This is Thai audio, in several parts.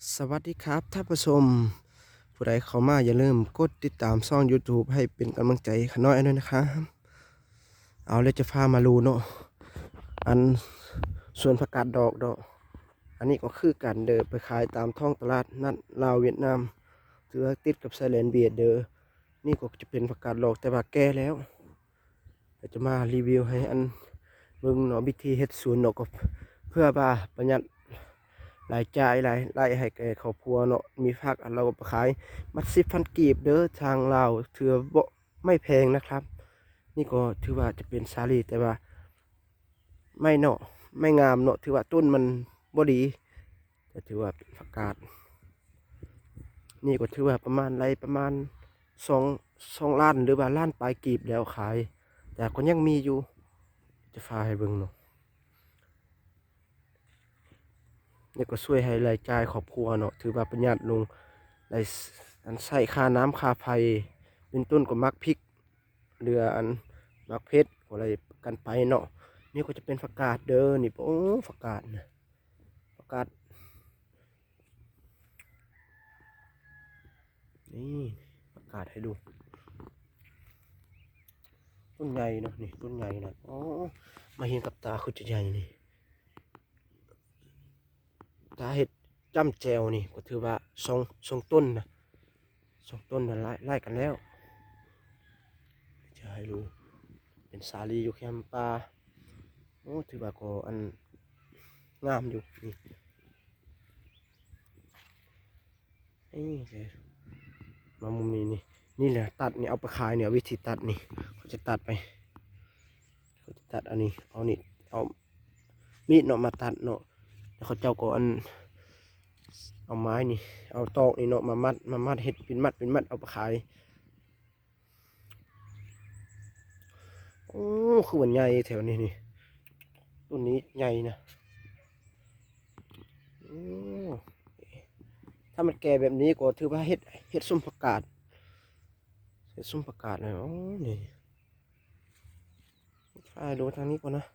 สวัสดีครับท่านผู้ชมผู้ใดเข้ามาอย่าลืมกดติดตามช่อง YouTube ให้เป็นกำลังใจขน้อยด้วยนะครับเอาเลยจะพามาลูเนาะอันส่วนผักกาดดอกอันนี้ก็คือการเดินไปขายตามท้องตลาดนัดลาวเวียดนามถือว่าติดกับไซแลนเบียดเดอนี่ก็จะเป็นผักกาดดอกแต่ว่าแก่แล้วเดี๋ยวจะมารีวิวให้อันเบิ่งเนาะวิธีเฮ็ดสวนเนาะก็เพื่อว่าประหยัดรายจ่ายรายให้แก่ครอบครัวเนาะมีผักอันเราก็ไปขายมัด10,000 กีบเด้อทางลาวถือบ่ไม่แพงนะครับนี่ก็ถือว่าจะเป็นสาลีแต่ว่าไม่เนาะไม่งามเนาะถือว่าต้นมันบ่ดีแต่ถือว่าเป็นผักกาดนี่ก็ถือว่าประมาณไรประมาณสองล้านหรือว่าล้านปลายกีบแล้วขายแต่ก็ยังมีอยู่จะพาให้เบิ่งเนาะนี่ก็ช่วยให้รายจ่ายครอบครัวเนาะถือว่าประหยัดลงได้อันใส่ค่าน้ำค่าไฟเป็นต้นก็มักพริกเรืออันมักเพชรอะไรกันไปเนาะนี่ก็จะเป็นผักกาดเด้อนี่โอ้ผักกาดนะผักกาดนี่ผักกาดให้ดูต้นใหญ่เนาะนี่ต้นใหญ่นะอ๋อมาเห็นกับตาคือจะใหญ่นี่ตาเห็ดจ้ำแจวนี่ก็ถือว่าสองต้นนะสองต้นนะไล่กันแล้วจะให้ดูเป็นสาลีอยู่แคมปลาโอ้ถือว่าก็อันงามอยู่นี่มามุมนี้นี่แหละตัดนี่เอาไปขายเนี่ยวิธีตัดนี่เขาจะตัดไปเขาจะตัดอันนี้เอานี่เอามีดเนาะมาตัดเนาะแล้วเขาเจ้าก็อันเอาไม้นี่เอาตอกนี่เนาะมามัดเห็ดเป็นมัดเอาไปขายโอ้คือวันใหญ่แถวนี้นี่ต้นนี้ใหญ่นะโอ้ถ้ามันแก่แบบนี้ก็ถือว่าเห็ดส้มผักกาดเห็ดส้มผักกาดเลยโอ้นี่ไปดูทางนี้ก่อนนะ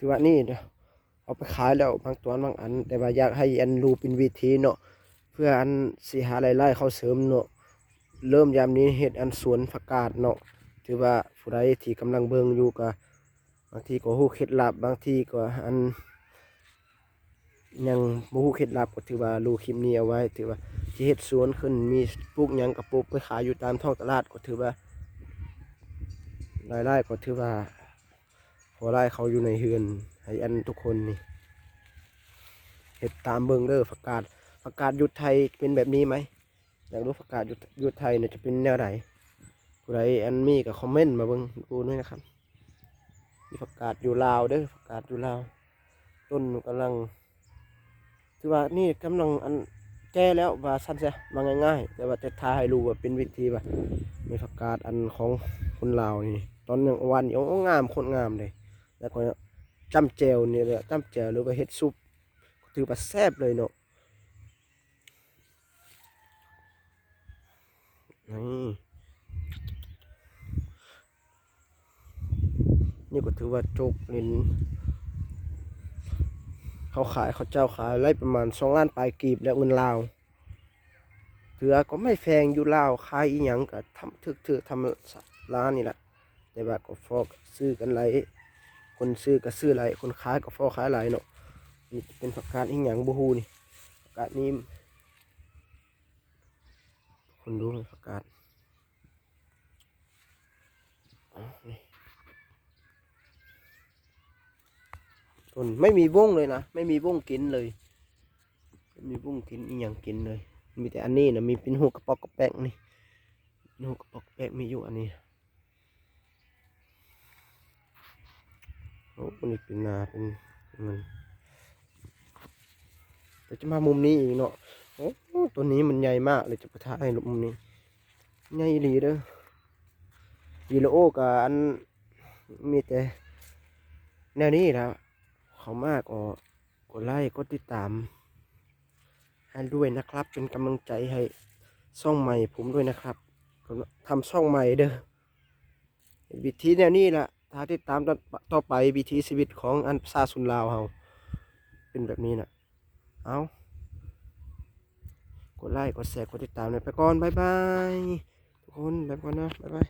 ถือว่านี่เดี๋ยวเอาไปขายแล้วบางตัวบางอันแต่ว่าอยากให้อันรูเป็นวิธีเนาะเพื่ออันสีหารายได้เขาเสริมเนาะเริ่มยามนี้เห็ดอันสวนผักกาดเนาะถือว่าผู้ใดที่กำลังเบิ่งอยู่ก็บางทีก็ฮู้เคล็ดลับบางทีก็อันยังบ่ฮู้เคล็ดลับก็ถือว่ารู้คลิปนี้เอาไว้ถือว่าที่เฮ็ดสวนขึ้นมีปลูกหยังก็ปลูกไปขายอยู่ตามท้องตลาดก็ถือว่ารายได้ก็ถือว่าพอได้เขาอยู่ในเฮือนให้อันทุกคนนี่เฮ็ดตามเบิ่งเด้อผักกาดยุทธไทยเป็นแบบนี้ไหมอยากรู้ผักกาดยุทธไทยเนี่ยจะเป็นแนวไหนผู้ใดอันมีก็คอมเมนต์มาเบิ่งดูด้วยนะครับมีผักกาดอยู่ลาวเด้อผักกาดอยู่ลาวต้นกำลังถือว่านี่กำลังอันแก้แล้วว่าสั้นซะมาง่ายๆแต่ว่าจะทาให้รู้ว่าเป็นวิธีว่ามีผักกาดอันของคนลาวนี่ตอนยังวันอยู่โอ้งามโคตรงามเลยแล้วก็จ้ำแจวนี่เลยจ้ำแจวหรือว่าเฮ็ดซุปถือว่าแซ่บเลยเนาะนี่ก็ถือว่าโจกลินเขาเจ้าขายไล่ประมาณ2 ล้านปลายกีบแล้วเงินลาวเถือก็ไม่แพงอยู่ลาวขายอีหยังก็ทำถึกทำร้านนี่แหละแต่ว่าก็ฟอกซื้อกันหลายคนซื้อก็ซื้อหลายคนขายก็ฟอกขายหลายเนาะนี่เป็นผักกาดอีหยังบูฮูนี่ผักกาดนี้คนดูผักกาดอ๋อนี่ต้นไม่มีวงเลยนะไม่มีวงกินเลยไม่มีวงกินอีหยังกินเลยมีแต่อันนี้นะมีเป็นหัวกระปอกกระแปกนี่หัวกระปอกกระแปกมีอยู่อันนี้โอ้นี่เป็นนาเป็นเงินแต่จะมามุมนี้อีกเนาะโอ้ตัวนี้มันใหญ่มากเลยจะไปถ่ายให้มุมนี้ใหญ่ดีเด้อวีโลโอกับอันมีแต่แนวนี้แล้วเขามากก็กดไลค์กดติดตามให้ด้วยนะครับเป็นกำลังใจให้ช่องใหม่ผมด้วยนะครับทำช่องใหม่เด้อ วิธีแนวนี้ล่ะถ้าติดตามต่อไปวิถีชีวิตของอันประชาชนลาวเฮาเป็นแบบนี้น่ะเอากดไลค์กดแชร์กดติดตามหน่อยไปก่อนบ๊ายบายทุกคนไปก่อนนะบ๊ายบาย